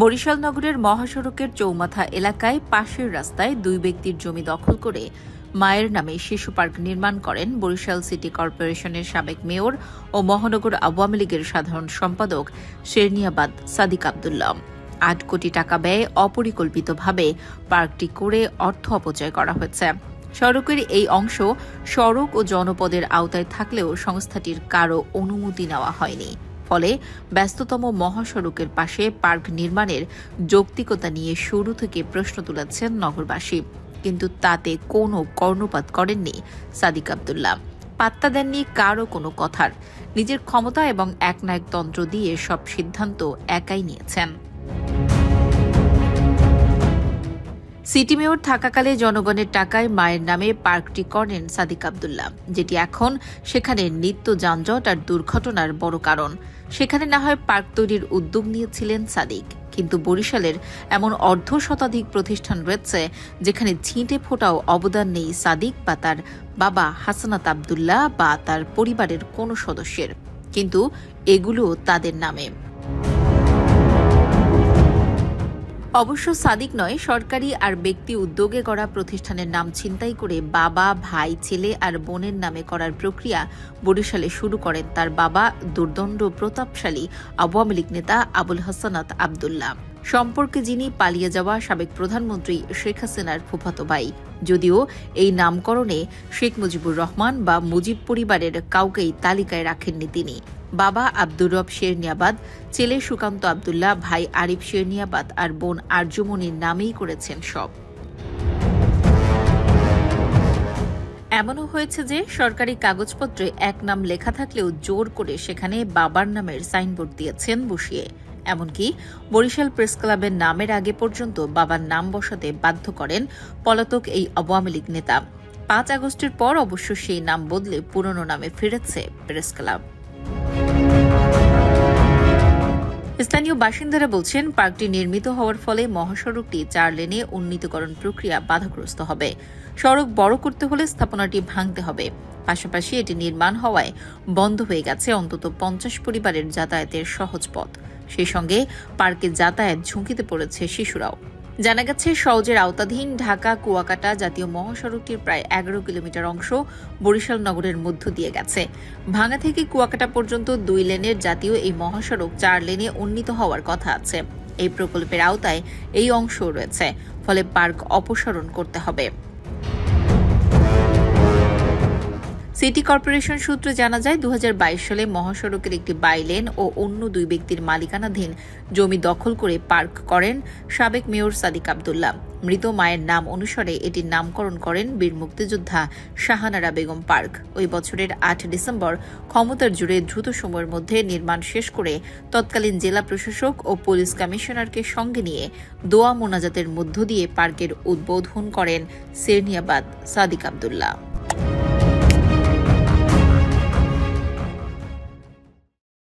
বরিশাল নগরের মহাসড়কের চৌমাথা এলাকায় পাশের রাস্তায় দুই ব্যক্তির জমি দখল করে মায়ের নামে শিশু পার্ক নির্মাণ করেন বরিশাল সিটি কর্পোরেশনের সাবেক মেয়র ও মহানগর আওয়ামী লীগের সাধারণ সম্পাদক শেরনিয়াবাদ সাদিক আব্দুল্লাহ। ৮ কোটি টাকা ব্যয়ে অপরিকল্পিতভাবে পার্কটি করে অর্থ অপচয় করা হয়েছে। সড়কের এই অংশ সড়ক ও জনপদের আওতায় থাকলেও সংস্থাটির কারও অনুমতি নেওয়া হয়নি। ফলে ব্যস্ততম মহাসড়কের পাশে পার্ক নির্মাণের যৌক্তিকতা নিয়ে শুরু থেকে প্রশ্ন তুলেছেন নগরবাসী, কিন্তু তাতে কোনো কর্ণপাত করেননি সাদিক আব্দুল্লাহ। পাত্তা দেননি কারও কোনো কথার। নিজের ক্ষমতা এবং একনায়কতন্ত্র দিয়ে সব সিদ্ধান্ত একাই নিয়েছেন। সিটি মেয়র থাকাকালে জনগণের টাকায় মায়ের নামে পার্কটি করেন সাদিক আব্দুল্লাহ, যেটি এখন সেখানে নিত্য যানজট আর দুর্ঘটনার বড় কারণ। সেখানে না হয় পার্ক তৈরির উদ্যোগ নিয়েছিলেন সাদিক, কিন্তু বরিশালের এমন অর্ধশতাধিক প্রতিষ্ঠান রয়েছে যেখানে ছিঁটে ফোটাও অবদান নেই সাদিক বা তার বাবা হাসানাত আব্দুল্লাহ বা তার পরিবারের কোনো সদস্যের, কিন্তু এগুলো তাদের নামে। অবশ্য সাদিক নয়, সরকারি আর ব্যক্তি উদ্যোগে গড়া প্রতিষ্ঠানের নাম ছিনতাই করে বাবা, ভাই, ছেলে আর বোনের নামে করার প্রক্রিয়া বরিশালে শুরু করেন তার বাবা, দুর্দণ্ড প্রতাপশালী আওয়ামী লীগ নেতা আবুল হাসানাত আব্দুল্লাহ, সম্পর্কে যিনি পালিয়ে যাওয়া সাবেক প্রধানমন্ত্রী শেখ হাসিনার ফুফাতো ভাই। যদিও এই নামকরণে শেখ মুজিবুর রহমান বা মুজিব পরিবারের কাউকেই তালিকায় রাখেননি তিনি। বাবা আব্দুর রব শেরনিয়াবাদ, ছেলে সুকান্ত আব্দুল্লাহ, ভাই আরিফ শেরনিয়াবাদ আর বোন আরজুমনির নামেই করেছেন সব। এমনও হয়েছে যে সরকারি কাগজপত্রে এক নাম লেখা থাকলেও জোর করে সেখানে বাবার নামের সাইনবোর্ড দিয়েছেন বসিয়ে। এমনকি বরিশাল প্রেস ক্লাবের নামের আগে পর্যন্ত বাবার নাম বসাতে বাধ্য করেন পলাতক এই আওয়ামী লীগ নেতা। ৫ আগস্টের পর অবশ্য সেই নাম বদলে পুরনো নামে ফিরেছে প্রেস ক্লাব। স্থানীয় বাসিন্দারা বলছেন, পার্কটি নির্মিত হওয়ার ফলে মহাসড়কটি ৪ লেনে উন্নীতকরণ প্রক্রিয়া বাধাগ্রস্ত হবে। সড়ক বড় করতে হলে স্থাপনাটি ভাঙতে হবে। পাশাপাশি এটি নির্মাণ হওয়ায় বন্ধ হয়ে গেছে অন্তত ৫০ পরিবারের যাতায়াতের সহজ পথ। সেই সঙ্গে পার্কে যাতায়াত ঝুঁকিতে পড়েছে শিশুরাও। জানা গেছে, সওজের আওতাধীন ঢাকা-কুয়াকাটা জাতীয় মহাসড়কটির প্রায় ১১ কিলোমিটার অংশ বরিশাল নগরের মধ্য দিয়ে গেছে। ভাঙ্গা থেকে কুয়াকাটা পর্যন্ত ২ লেনের জাতীয় এই মহাসড়ক ৪ লেনে উন্নীত হওয়ার কথা আছে। এই প্রকল্পের আওতায় এই অংশও রয়েছে, ফলে পার্ক অপসারণ করতে হবে। সিটি কর্পোরেশন সূত্রে জানা যায়, ২০২২ সালে মহাসড়কের একটি বাইলেন ও অন্য ২ ব্যক্তির মালিকানাধীন জমি দখল করে পার্ক করেন সাবেক মেয়র সাদিক আব্দুল্লাহ। মৃত মায়ের নাম অনুসারে এটির নামকরণ করেন বীর মুক্তিযোদ্ধা শাহানারা বেগম পার্ক। ওই বছরের ৮ ডিসেম্বর ক্ষমতার জোরে দ্রুত সময়ের মধ্যে নির্মাণ শেষ করে তৎকালীন জেলা প্রশাসক ও পুলিশ কমিশনারকে সঙ্গে নিয়ে দোয়া মোনাজাতের মধ্য দিয়ে পার্কের উদ্বোধন করেন শেরনিয়াবাদ সাদিক আব্দুল্লাহ।